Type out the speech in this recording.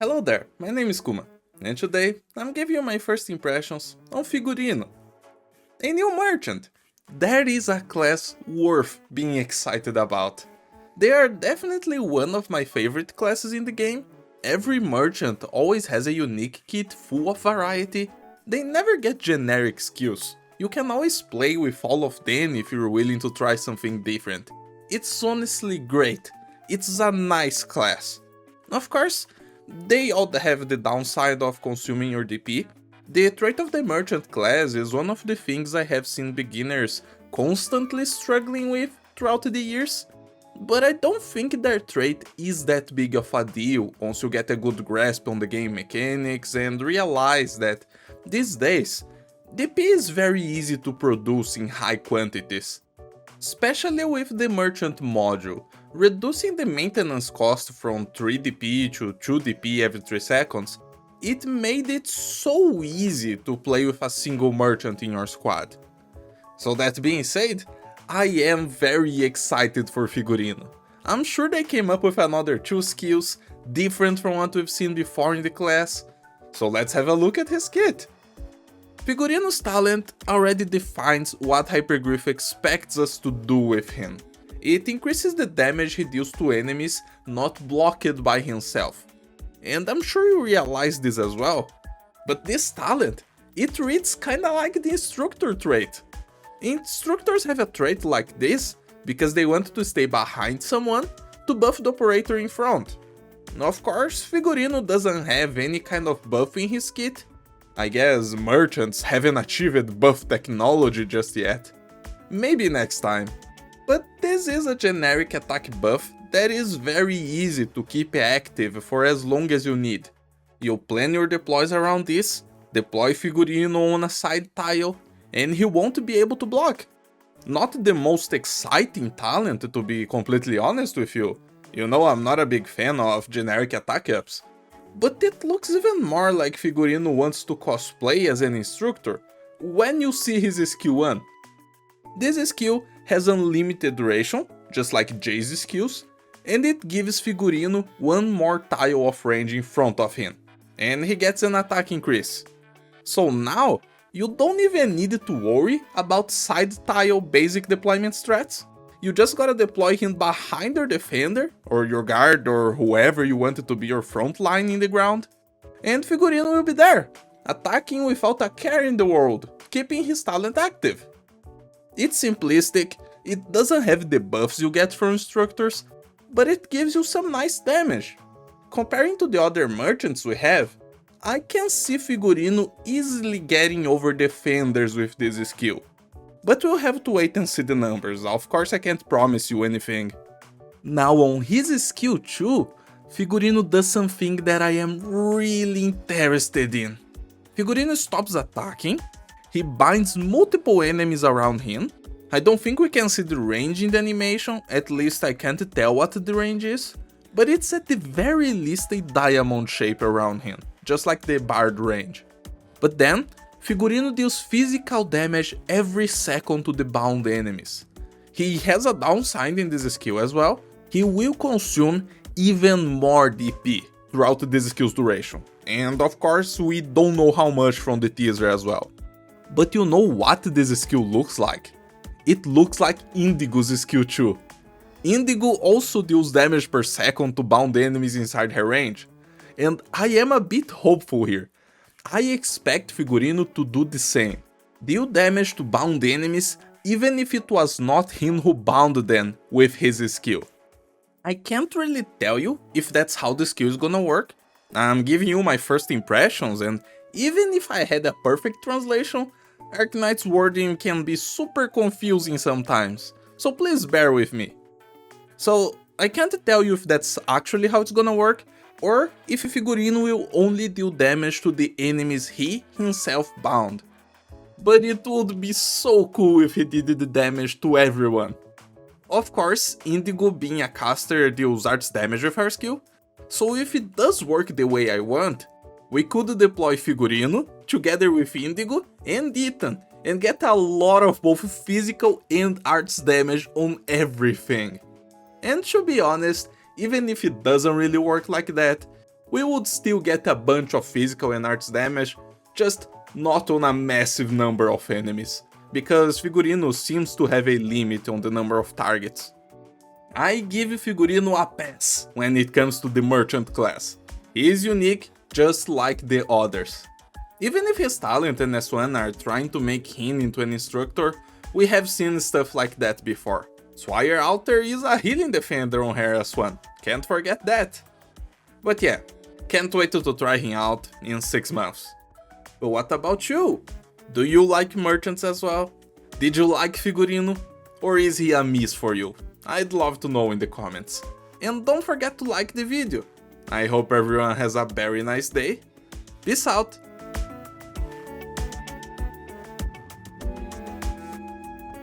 Hello there, my name is Kuma, and today I'm giving you my first impressions on Figurino, a new merchant. That is a class worth being excited about. They are definitely one of my favorite classes in the game. Every merchant always has a unique kit full of variety. They never get generic skills. You can always play with all of them if you're willing to try something different. It's honestly great. It's a nice class. Of course, they all have the downside of consuming your DP. The trait of the merchant class is one of the things I have seen beginners constantly struggling with throughout the years, but I don't think their trait is that big of a deal once you get a good grasp on the game mechanics and realize that these days, DP is very easy to produce in high quantities. Especially with the merchant module, reducing the maintenance cost from 3 DP to 2 DP every 3 seconds, it made it so easy to play with a single merchant in your squad. So that being said, I am very excited for Figurino. I'm sure they came up with another 2 skills, different from what we've seen before in the class, so let's have a look at his kit. Figurino's talent already defines what Hyperglyph expects us to do with him. It increases the damage he deals to enemies not blocked by himself. And I'm sure you realize this as well. But this talent, it reads kinda like the Instructor trait. Instructors have a trait like this because they want to stay behind someone to buff the operator in front. Of course, Figurino doesn't have any kind of buff in his kit. I guess merchants haven't achieved buff technology just yet. Maybe next time. But this is a generic attack buff that is very easy to keep active for as long as you need. You plan your deploys around this, deploy Figurino on a side tile, and he won't be able to block. Not the most exciting talent, to be completely honest with you. You know I'm not a big fan of generic attack ups. But it looks even more like Figurino wants to cosplay as an instructor when you see his skill 1. This skill has unlimited duration, just like Jay's skills, and it gives Figurino one more tile of range in front of him, and he gets an attack increase. So now, you don't even need to worry about side tile basic deployment strats. You just gotta deploy him behind your defender, or your guard, or whoever you want it to be your front line in the ground, and Figurino will be there, attacking without a care in the world, keeping his talent active. It's simplistic, it doesn't have the buffs you get from instructors, but it gives you some nice damage. Comparing to the other merchants we have, I can see Figurino easily getting over defenders with this skill. But we'll have to wait and see the numbers, of course I can't promise you anything. Now on his skill 2, Figurino does something that I am really interested in. Figurino stops attacking, he binds multiple enemies around him. I don't think we can see the range in the animation, at least I can't tell what the range is, but it's at the very least a diamond shape around him, just like the Bard range. But then, Figurino deals physical damage every second to the bound enemies. He has a downside in this skill as well, he will consume even more DP throughout this skill's duration. And of course, we don't know how much from the teaser as well. But you know what this skill looks like? It looks like Indigo's skill 2. Indigo also deals damage per second to bound enemies inside her range. And I am a bit hopeful here. I expect Figurino to do the same. Deal damage to bound enemies even if it was not him who bound them with his skill. I can't really tell you if that's how the skill is gonna work. I'm giving you my first impressions, and even if I had a perfect translation, Arknights wording can be super confusing sometimes, so please bear with me. So I can't tell you if that's actually how it's gonna work, or if Figurino will only deal damage to the enemies he himself bound. But it would be so cool if he did the damage to everyone. Of course, Indigo being a caster deals arts damage with her skill, so if it does work the way I want, we could deploy Figurino together with Indigo and Ethan and get a lot of both physical and arts damage on everything. And to be honest, even if it doesn't really work like that, we would still get a bunch of physical and arts damage, just not on a massive number of enemies, because Figurino seems to have a limit on the number of targets. I give Figurino a pass when it comes to the merchant class. He is unique, just like the others. Even if his talent and S1 are trying to make him into an instructor, we have seen stuff like that before. Swire Alter is a healing defender on her S1, can't forget that. But yeah, can't wait to try him out in 6 months. But what about you? Do you like merchants as well? Did you like Figurino? Or is he a miss for you? I'd love to know in the comments. And don't forget to like the video. I hope everyone has a very nice day. Peace out!